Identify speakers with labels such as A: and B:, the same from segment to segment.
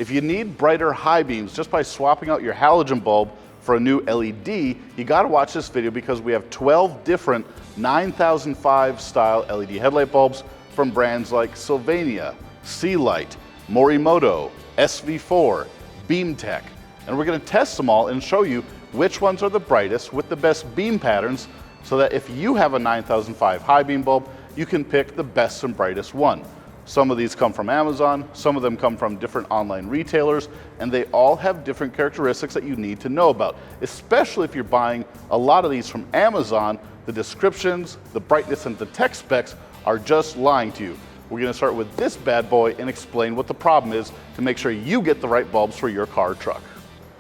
A: If you need brighter high beams just by swapping out your halogen bulb for a new LED, you gotta watch this video because we have 12 different 9005 style LED headlight bulbs from brands like Sylvania, Sealight, Morimoto, SV4, Beamtech. And we're gonna test them all and show you which ones are the brightest with the best beam patterns so that if you have a 9005 high beam bulb, you can pick the best and brightest one. Some of these come from Amazon, some of them come from different online retailers, and they all have different characteristics that you need to know about. Especially if you're buying a lot of these from Amazon, the descriptions, the brightness, and the tech specs are just lying to you. We're gonna start with this bad boy and explain what the problem is to make sure you get the right bulbs for your car or truck.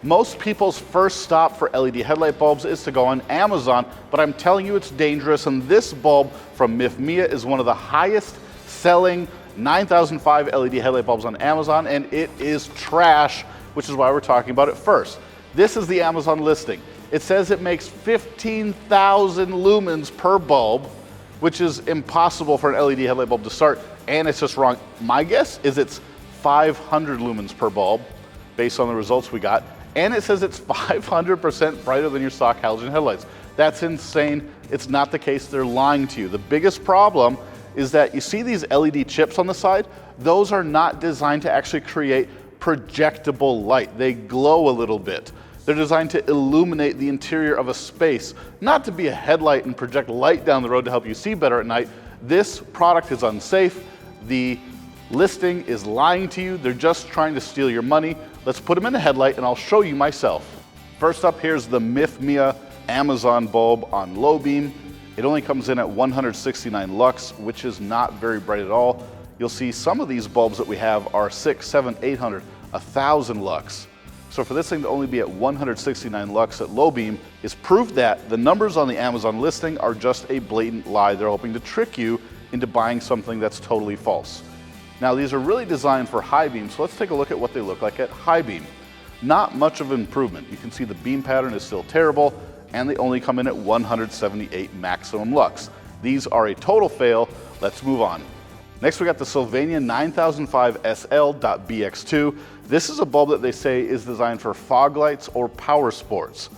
A: Most people's first stop for LED headlight bulbs is to go on Amazon, but I'm telling you it's dangerous, and this bulb from MifMia is one of the highest selling 9005 LED headlight bulbs on Amazon, and it is trash, which is why we're talking about it first. This is the Amazon listing. It says it makes 15,000 lumens per bulb, which is impossible for an LED headlight bulb to start, and it's just wrong. My guess is it's 500 lumens per bulb, based on the results we got, and it says it's 500% brighter than your stock halogen headlights. That's insane. It's not the case. They're lying to you. The biggest problem is that you see these LED chips on the side? Those are not designed to actually create projectable light. They glow a little bit. They're designed to illuminate the interior of a space, not to be a headlight and project light down the road to help you see better at night. This product is unsafe. The listing is lying to you. They're just trying to steal your money. Let's put them in a headlight and I'll show you myself. First up, here's the MifMia Amazon bulb on low beam. It only comes in at 169 lux, which is not very bright at all. You'll see some of these bulbs that we have are 600, 700, 800, 1000 lux. So for this thing to only be at 169 lux at low beam is proof that the numbers on the Amazon listing are just a blatant lie. They're hoping to trick you into buying something that's totally false. Now these are really designed for high beam, so let's take a look at what they look like at high beam. Not much of improvement. You can see the beam pattern is still terrible, and they only come in at 178 maximum lux. These are a total fail. Let's move on. Next we got the Sylvania 9005 SL.VX2. This is a bulb that they say is designed for fog lights or power sports.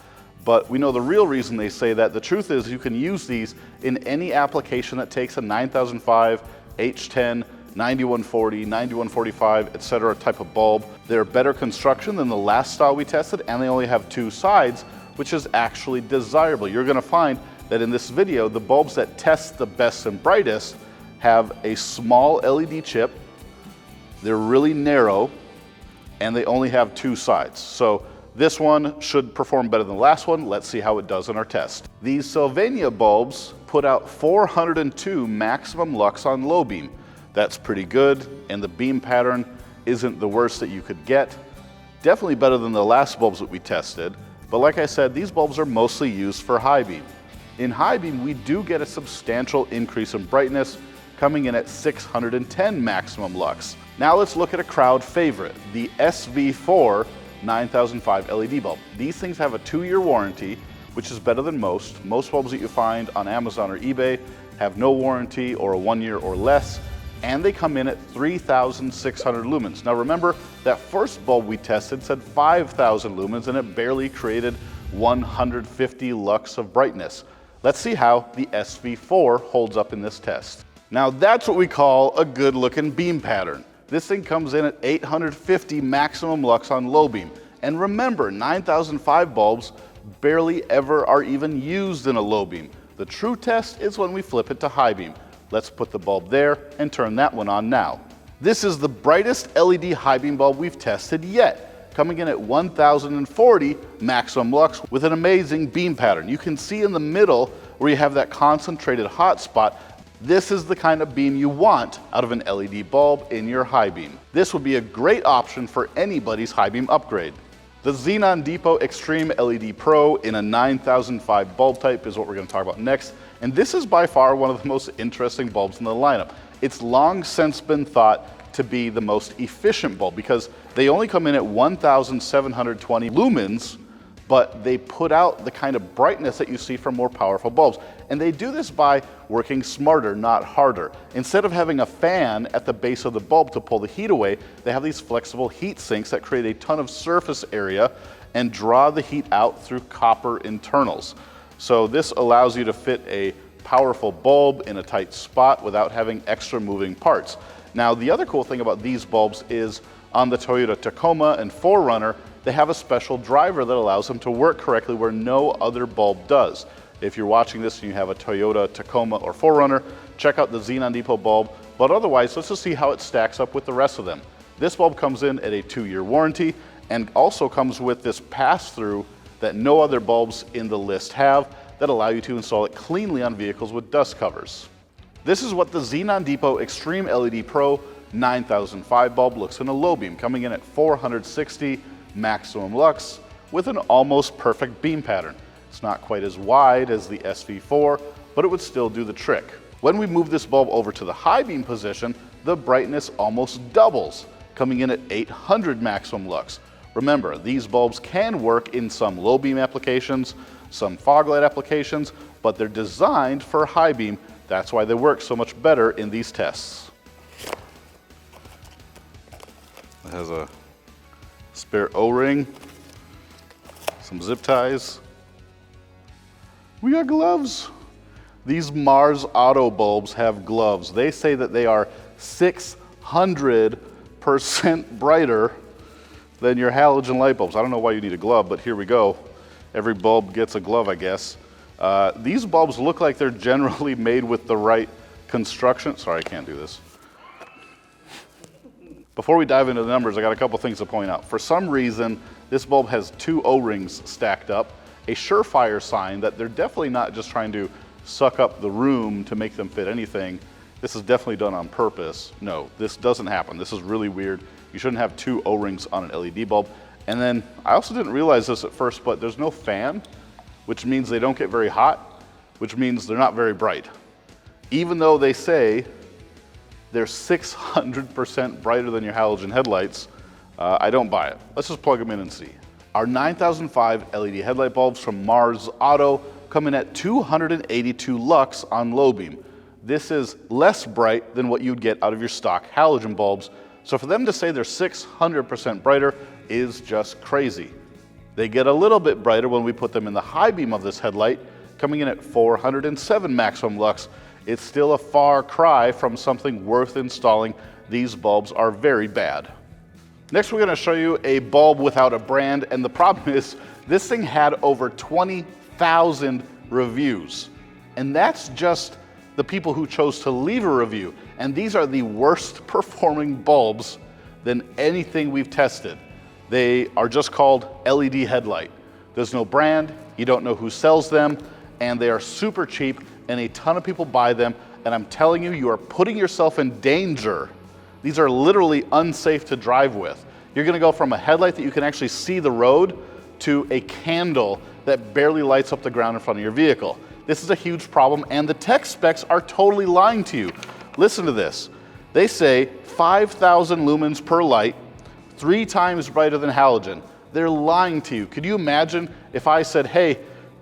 A: But we know the real reason they say that. The truth is you can use these in any application that takes a 9005, H10, 9140, 9145, etc. type of bulb. They're better construction than the last style we tested, and they only have two sides, which is actually desirable. You're gonna find that in this video, the bulbs that test the best and brightest have a small LED chip, they're really narrow, and they only have two sides. So this one should perform better than the last one. Let's see how it does in our test. These Sylvania bulbs put out 402 maximum lux on low beam. That's pretty good, and the beam pattern isn't the worst that you could get. Definitely better than the last bulbs that we tested, but like I said, these bulbs are mostly used for high beam. In high beam, we do get a substantial increase in brightness, coming in at 610 maximum lux. Now let's look at a crowd favorite, the SV4 9005 LED bulb. These things have a 2-year warranty, which is better than most. Most bulbs that you find on Amazon or eBay have no warranty or a 1 year or less, and they come in at 3,600 lumens. Now remember, that first bulb we tested said 5,000 lumens and it barely created 150 lux of brightness. Let's see how the SV4 holds up in this test. Now that's what we call a good looking beam pattern. This thing comes in at 850 maximum lux on low beam. And remember, 9005 bulbs barely ever are even used in a low beam. The true test is when we flip it to high beam. Let's put the bulb there and turn that one on now. This is the brightest LED high beam bulb we've tested yet, coming in at 1040 maximum lux with an amazing beam pattern. You can see in the middle where you have that concentrated hot spot. This is the kind of beam you want out of an LED bulb in your high beam. This would be a great option for anybody's high beam upgrade. The Xenon Depot Xtreme LED Pro in a 9005 bulb type is what we're going to talk about next. And this is by far one of the most interesting bulbs in the lineup. It's long since been thought to be the most efficient bulb because they only come in at 1,720 lumens but they put out the kind of brightness that you see from more powerful bulbs. And they do this by working smarter, not harder. Instead of having a fan at the base of the bulb to pull the heat away, they have these flexible heat sinks that create a ton of surface area and draw the heat out through copper internals. So this allows you to fit a powerful bulb in a tight spot without having extra moving parts. Now, the other cool thing about these bulbs is on the Toyota Tacoma and 4Runner, they have a special driver that allows them to work correctly where no other bulb does. If you're watching this and you have a Toyota Tacoma or 4Runner, check out the Xenon Depot bulb, but otherwise, let's just see how it stacks up with the rest of them. This bulb comes in at a 2-year warranty and also comes with this pass-through that no other bulbs in the list have that allow you to install it cleanly on vehicles with dust covers. This is what the Xenon Depot Xtreme LED Pro 9005 bulb looks in a low beam, coming in at 460 maximum lux with an almost perfect beam pattern. It's not quite as wide as the SV4, but it would still do the trick. When we move this bulb over to the high beam position, the brightness almost doubles, coming in at 800 maximum lux. Remember, these bulbs can work in some low beam applications, some fog light applications, but they're designed for high beam. That's why they work so much better in these tests. It has a spare O-ring, some zip ties. We got gloves. These Marsauto bulbs have gloves. They say that they are 600% brighter than your halogen light bulbs. I don't know why you need a glove, but here we go. Every bulb gets a glove, I guess. These bulbs look like they're generally made with the right construction. Sorry, I can't do this. Before we dive into the numbers, I got a couple things to point out. For some reason, this bulb has 2 O-rings stacked up, a surefire sign that they're definitely not just trying to suck up the room to make them fit anything. This is definitely done on purpose. No, this doesn't happen. This is really weird. You shouldn't have 2 O-rings on an LED bulb. And then, I also didn't realize this at first, but there's no fan, which means they don't get very hot, which means they're not very bright. Even though they say they're 600% brighter than your halogen headlights, I don't buy it. Let's just plug them in and see. Our 9005 LED headlight bulbs from Marsauto come in at 282 lux on low beam. This is less bright than what you'd get out of your stock halogen bulbs, so for them to say they're 600% brighter is just crazy. They get a little bit brighter when we put them in the high beam of this headlight, coming in at 407 maximum lux. It's still a far cry from something worth installing. These bulbs are very bad. Next, we're going to show you a bulb without a brand, and the problem is this thing had over 20,000 reviews. And that's just the people who chose to leave a review. And these are the worst performing bulbs than anything we've tested. They are just called LED Headlight. There's no brand, you don't know who sells them, and they are super cheap, and a ton of people buy them, and I'm telling you, you are putting yourself in danger. These are literally unsafe to drive with. You're gonna go from a headlight that you can actually see the road to a candle that barely lights up the ground in front of your vehicle. This is a huge problem, and the tech specs are totally lying to you. Listen to this. They say 5,000 lumens per light, 3 times brighter than halogen. They're lying to you. Could you imagine if I said, hey,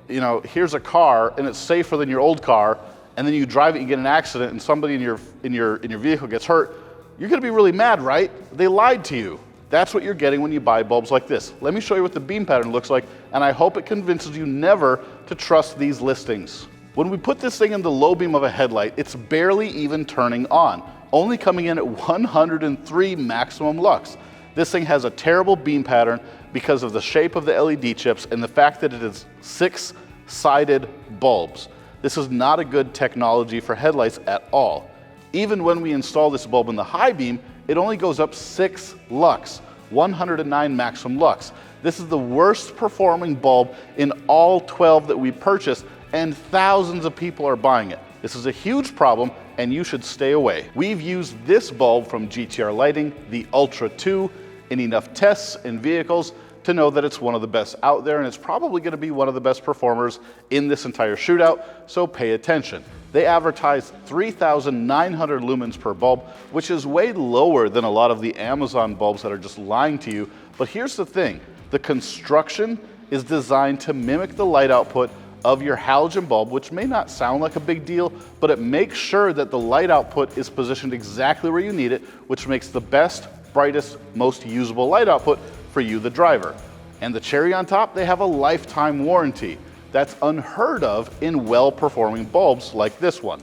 A: you know, here's a car and it's safer than your old car, and then you drive it, you get in an accident, and somebody in your vehicle gets hurt? You're gonna be really mad, right? They lied to you. That's what you're getting when you buy bulbs like this. Let me show you what the beam pattern looks like, and I hope it convinces you never to trust these listings. When we put this thing in the low beam of a headlight, it's barely even turning on, only coming in at 103 maximum lux. This thing has a terrible beam pattern because of the shape of the LED chips and the fact that it is 6-sided bulbs. This is not a good technology for headlights at all. Even when we install this bulb in the high beam, it only goes up 6 lux, 109 maximum lux. This is the worst performing bulb in all 12 that we purchased, and thousands of people are buying it. This is a huge problem, and you should stay away. We've used this bulb from GTR Lighting, the Ultra 2, in enough tests in vehicles to know that it's one of the best out there, and it's probably going to be one of the best performers in this entire shootout, so pay attention. They advertise 3,900 lumens per bulb, which is way lower than a lot of the Amazon bulbs that are just lying to you. But here's the thing, the construction is designed to mimic the light output of your halogen bulb, which may not sound like a big deal, but it makes sure that the light output is positioned exactly where you need it, which makes the best, brightest, most usable light output for you, the driver. And the cherry on top, they have a lifetime warranty. That's unheard of in well-performing bulbs like this one.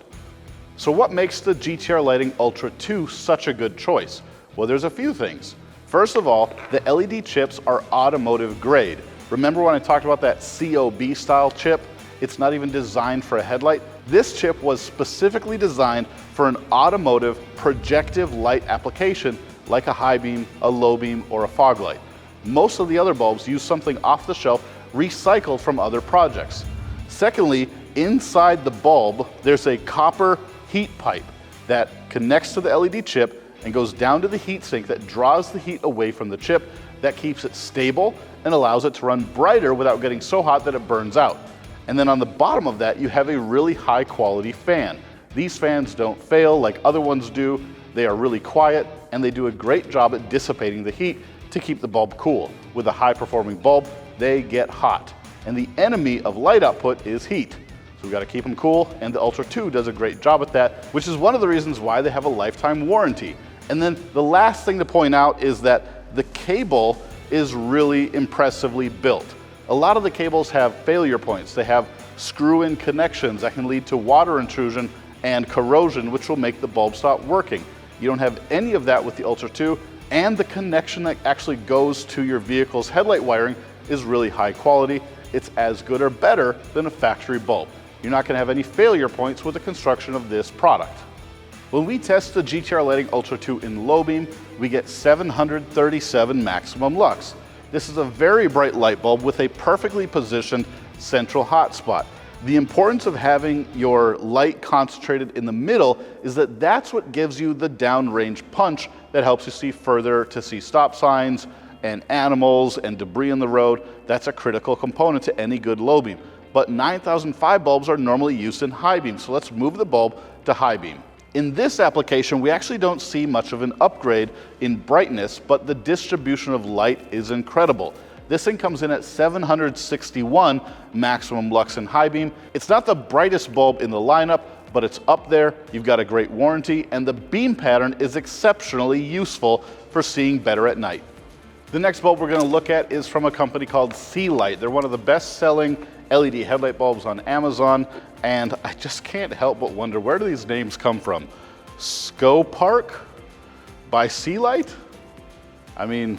A: So what makes the GTR Lighting Ultra 2 such a good choice? Well, there's a few things. First of all, the LED chips are automotive grade. Remember when I talked about that COB style chip? It's not even designed for a headlight. This chip was specifically designed for an automotive projective light application like a high beam, a low beam, or a fog light. Most of the other bulbs use something off the shelf recycled from other projects. Secondly, inside the bulb, there's a copper heat pipe that connects to the LED chip and goes down to the heat sink that draws the heat away from the chip. That keeps it stable and allows it to run brighter without getting so hot that it burns out. And then on the bottom of that, you have a really high quality fan. These fans don't fail like other ones do. They are really quiet and they do a great job at dissipating the heat to keep the bulb cool. With a high performing bulb, they get hot. And the enemy of light output is heat. So we gotta keep them cool, and the Ultra 2 does a great job at that, which is one of the reasons why they have a lifetime warranty. And then the last thing to point out is that the cable is really impressively built. A lot of the cables have failure points. They have screw-in connections that can lead to water intrusion and corrosion, which will make the bulb stop working. You don't have any of that with the Ultra 2, and the connection that actually goes to your vehicle's headlight wiring is really high quality. It's as good or better than a factory bulb. You're not gonna have any failure points with the construction of this product. When we test the GTR Lighting Ultra 2 in low beam, we get 737 maximum lux. This is a very bright light bulb with a perfectly positioned central hotspot. The importance of having your light concentrated in the middle is that that's what gives you the downrange punch that helps you see further, to see stop signs and animals and debris in the road. That's a critical component to any good low beam. But 9005 bulbs are normally used in high beam, so let's move the bulb to high beam. In this application, we actually don't see much of an upgrade in brightness, but the distribution of light is incredible. This thing comes in at 761 maximum lux in high beam. It's not the brightest bulb in the lineup, but it's up there. You've got a great warranty, and the beam pattern is exceptionally useful for seeing better at night. The next bulb we're going to look at is from a company called Sealight. They're one of the best-selling LED headlight bulbs on Amazon, and I just can't help but wonder, where do these names come from? Scoparc by Sealight? I mean,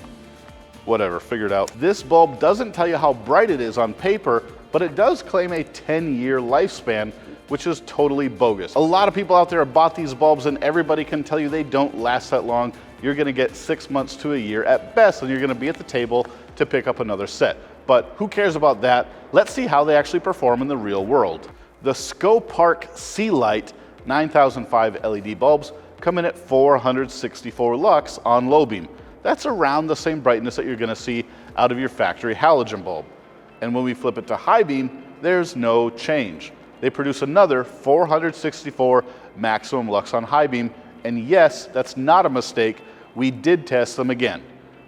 A: whatever, figure it out. This bulb doesn't tell you how bright it is on paper, but it does claim a 10-year lifespan, which is totally bogus. A lot of people out there have bought these bulbs, and everybody can tell you they don't last that long. You're gonna get 6 months to a year at best, and you're gonna be at the table to pick up another set. But who cares about that? Let's see how they actually perform in the real world. The Scoparc Sealight 9005 LED bulbs come in at 464 lux on low beam. That's around the same brightness that you're gonna see out of your factory halogen bulb. And when we flip it to high beam, there's no change. They produce another 464 maximum lux on high beam, and yes, that's not a mistake. We did test them again.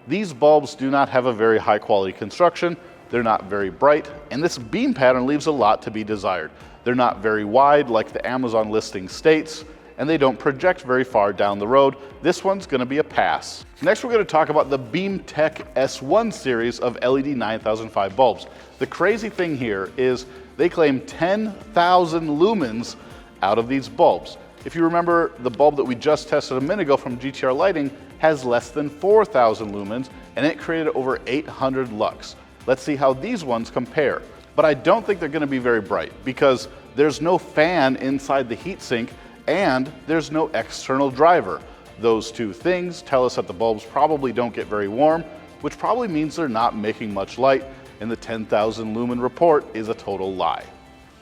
A: These bulbs do not have a very high quality construction, they're not very bright, and this beam pattern leaves a lot to be desired. They're not very wide like the Amazon listing states, and they don't project very far down the road. This one's gonna be a pass. Next, we're gonna talk about the Beamtech S1 Series of LED 9005 bulbs. The crazy thing here is they claim 10,000 lumens out of these bulbs. If you remember, the bulb that we just tested a minute ago from GTR Lighting has less than 4,000 lumens, and it created over 800 lux. Let's see how these ones compare. But I don't think they're gonna be very bright because there's no fan inside the heatsink and there's no external driver. Those two things tell us that the bulbs probably don't get very warm, which probably means they're not making much light, and the 10,000 lumen report is a total lie.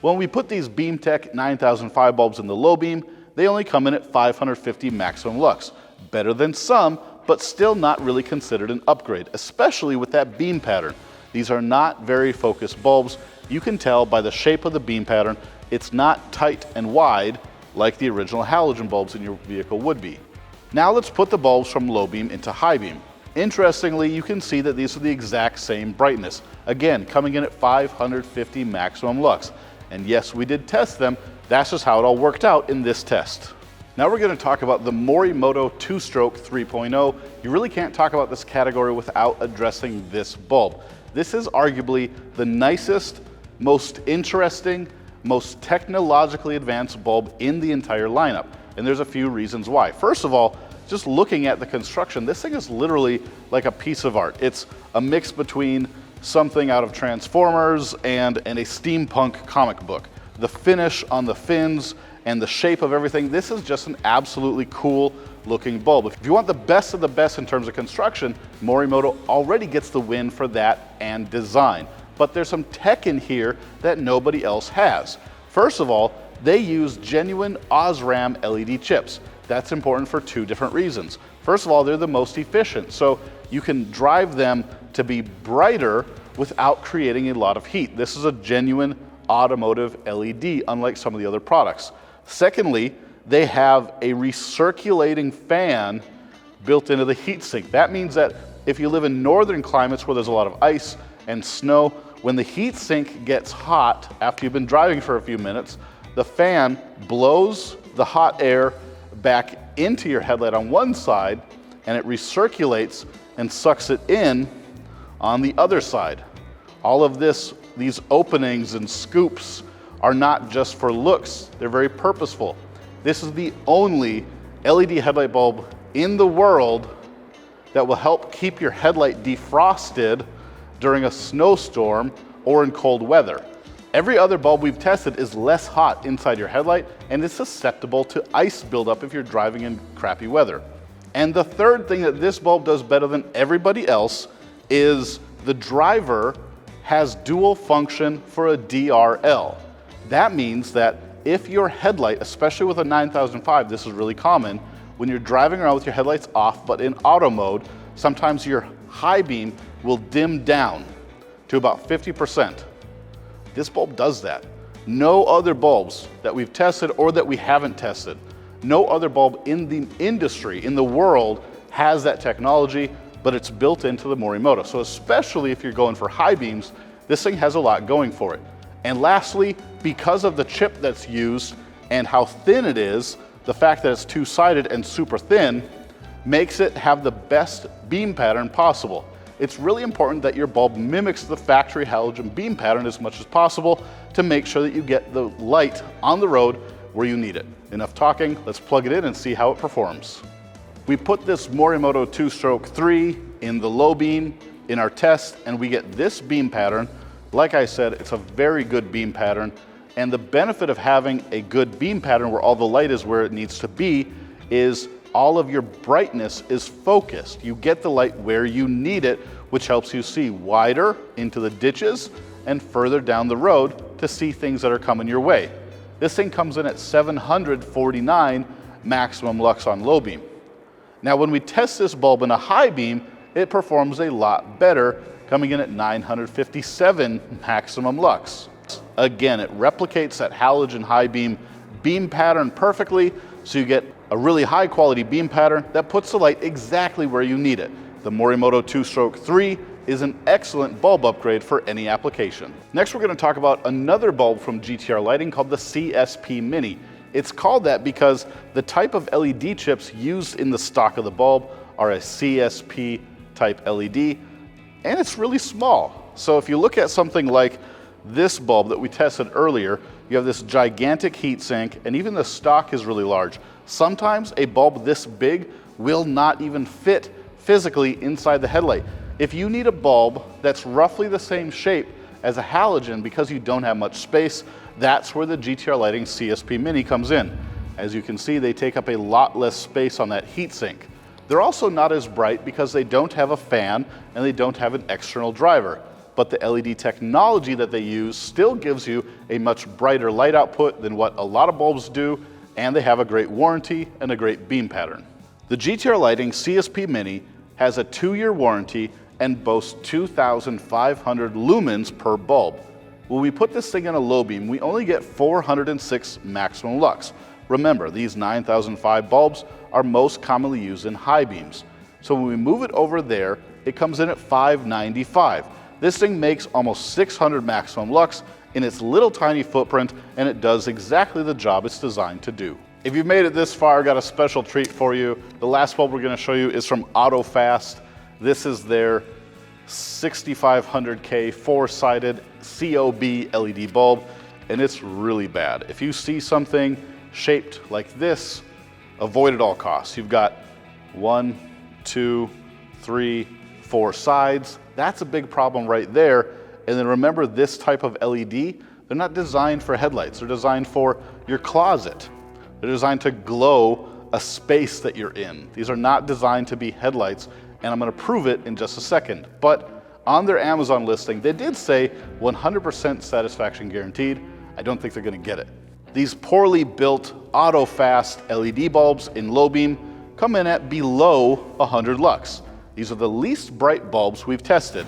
A: When we put these Beamtech 9005 bulbs in the low beam, they only come in at 550 maximum lux. Better than some, but still not really considered an upgrade, especially with that beam pattern. These are not very focused bulbs. You can tell by the shape of the beam pattern, it's not tight and wide like the original halogen bulbs in your vehicle would be. Now let's put the bulbs from low beam into high beam. Interestingly, you can see that these are the exact same brightness. Again, coming in at 550 maximum lux. And yes, we did test them. That's just how it all worked out in this test. Now we're going to talk about the Morimoto 2-Stroke 3.0. You really can't talk about this category without addressing this bulb. This is arguably the nicest, most interesting, most technologically advanced bulb in the entire lineup. And there's a few reasons why. First of all, just looking at the construction, this thing is literally like a piece of art. It's a mix between something out of Transformers and a steampunk comic book. The finish on the fins and the shape of everything, this is just an absolutely cool looking bulb. If you want the best of the best in terms of construction, Morimoto already gets the win for that and design. But there's some tech in here that nobody else has. First of all, they use genuine Osram LED chips. That's important for two different reasons. First of all, they're the most efficient, so you can drive them to be brighter without creating a lot of heat. This is a genuine automotive LED, unlike some of the other products. Secondly, they have a recirculating fan built into the heatsink. That means that if you live in northern climates where there's a lot of ice and snow, when the heatsink gets hot after you've been driving for a few minutes, the fan blows the hot air back into your headlight on one side, and it recirculates and sucks it in on the other side. All of these openings and scoops are not just for looks, they're very purposeful. This is the only LED headlight bulb in the world that will help keep your headlight defrosted during a snowstorm or in cold weather. Every other bulb we've tested is less hot inside your headlight and is susceptible to ice buildup if you're driving in crappy weather. And the third thing that this bulb does better than everybody else is the driver has dual function for a DRL. That means that if your headlight, especially with a 9005, this is really common, when you're driving around with your headlights off but in auto mode, sometimes your high beam will dim down to about 50%. This bulb does that. No other bulbs that we've tested or that we haven't tested, no other bulb in the industry, in the world, has that technology, but it's built into the Morimoto. So especially if you're going for high beams, this thing has a lot going for it. And lastly, because of the chip that's used and how thin it is, the fact that it's two-sided and super thin makes it have the best beam pattern possible. It's really important that your bulb mimics the factory halogen beam pattern as much as possible to make sure that you get the light on the road where you need it. Enough talking, let's plug it in and see how it performs. We put this Morimoto 2-Stroke 3 in the low beam in our test, and we get this beam pattern. Like I said, it's a very good beam pattern, and the benefit of having a good beam pattern where all the light is where it needs to be is all of your brightness is focused. You get the light where you need it, which helps you see wider into the ditches and further down the road to see things that are coming your way. This thing comes in at 749 maximum lux on low beam. Now, when we test this bulb in a high beam, it performs a lot better, coming in at 957 maximum lux. Again, it replicates that halogen high beam pattern perfectly, so you get a really high quality beam pattern that puts the light exactly where you need it. The Morimoto 2-Stroke 3 is an excellent bulb upgrade for any application. Next, we're going to talk about another bulb from GTR Lighting called the CSP Mini. It's called that because the type of LED chips used in the stock of the bulb are a CSP type LED, and it's really small. So if you look at something like this bulb that we tested earlier, you have this gigantic heat sink, and even the stock is really large. Sometimes a bulb this big will not even fit physically inside the headlight. If you need a bulb that's roughly the same shape as a halogen because you don't have much space, that's where the GTR Lighting CSP Mini comes in. As you can see, they take up a lot less space on that heat sink. They're also not as bright because they don't have a fan and they don't have an external driver. But the LED technology that they use still gives you a much brighter light output than what a lot of bulbs do, and they have a great warranty and a great beam pattern. The GTR Lighting CSP Mini has a 2-year warranty and boasts 2,500 lumens per bulb. When we put this thing in a low beam, we only get 406 maximum lux. Remember, these 9005 bulbs are most commonly used in high beams. So when we move it over there, it comes in at $595. This thing makes almost 600 maximum lux in its little tiny footprint, and it does exactly the job it's designed to do. If you've made it this far, I've got a special treat for you. The last bulb we're gonna show you is from AutoFast. This is their 6500K four-sided COB LED bulb, and it's really bad. If you see something shaped like this, avoid at all costs. You've got 1, 2, 3, 4 sides. That's a big problem right there. And then remember, this type of LED, they're not designed for headlights. They're designed for your closet. They're designed to glow a space that you're in. These are not designed to be headlights, and I'm gonna prove it in just a second. But on their Amazon listing, they did say 100% satisfaction guaranteed. I don't think they're gonna get it. These poorly built AutoFast LED bulbs in low beam come in at below 100 lux. These are the least bright bulbs we've tested.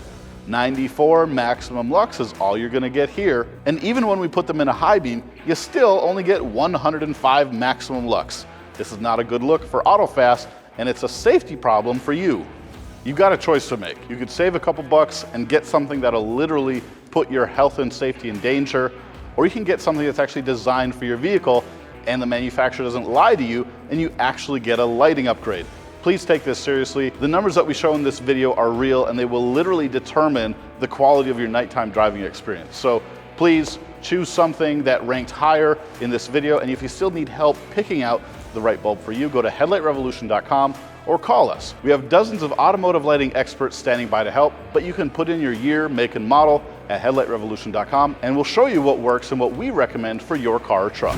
A: 94 maximum lux is all you're gonna get here. And even when we put them in a high beam, you still only get 105 maximum lux. This is not a good look for AutoFast, and it's a safety problem for you. You've got a choice to make. You could save a couple bucks and get something that'll literally put your health and safety in danger, or you can get something that's actually designed for your vehicle and the manufacturer doesn't lie to you and you actually get a lighting upgrade. Please take this seriously. The numbers that we show in this video are real, and they will literally determine the quality of your nighttime driving experience. So please choose something that ranked higher in this video, and if you still need help picking out the right bulb for you, go to headlightrevolution.com or call us. We have dozens of automotive lighting experts standing by to help, but you can put in your year, make, and model at headlightrevolution.com, and we'll show you what works and what we recommend for your car or truck.